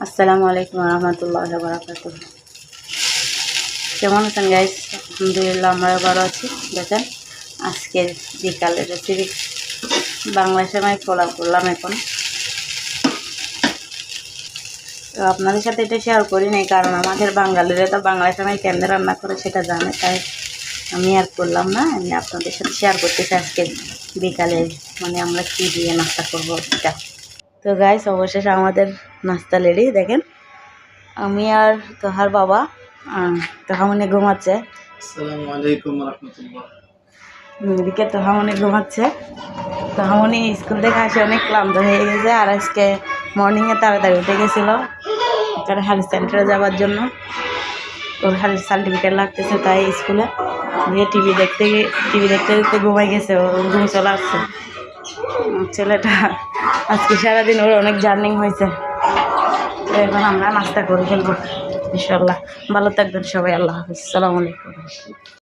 আসসালামু আলাইকুম রহমতুল্লাহ বারাকাতুহু। কেমন আছেন গাইস? আলহামদুলিল্লাহ আমরাও ভালো আছি। দেখেন আজকের বিকালের রেসিপি বাংলা সেমাই পোলাও করলাম। এখন তো আপনাদের সাথে এটা শেয়ার করি নাই, কারণ আমাদের বাঙালিরা তো বাংলা সেমাই কেমনে রান্না করে সেটা জানে, তাই আমি আর করলাম না। আমি আপনাদের সাথে শেয়ার করতেছি আজকে বিকালে মানে আমরা কী দিয়ে নাস্তা করবো এটা। তো গাইস অবশেষে আমাদের নাস্তা রেডি। দেখেন আমি আর তোহার বাবা তোহামনি ঘুমাচ্ছে। আসসালামু আলাইকুম রাহমাতুল্লাহ। এদিকে তোহামনি ঘুমাচ্ছে। তোহামনি স্কুল থেকে আসে অনেক ক্লান্ত হয়ে গেছে, আর আজকে মর্নিংয়ে তাড়াতাড়ি উঠে গেছিলো এখানে হেলথ সেন্টারে যাওয়ার জন্য। ওর হেলথ সার্টিফিকেট লাগতেছে, তাই স্কুলে গিয়ে টিভি দেখতে ঘুমাই গেছে। ওর ঘুম চলে আসছে। ছেলেটা আজকে সারাদিন ওর অনেক জার্নিং হয়েছে। এখন আমরা নাস্তা করে ফেলবো ইনশাল্লাহ। ভালো থাকবেন সবাই। আল্লাহ হাফিজ। আসসালামু আলাইকুম।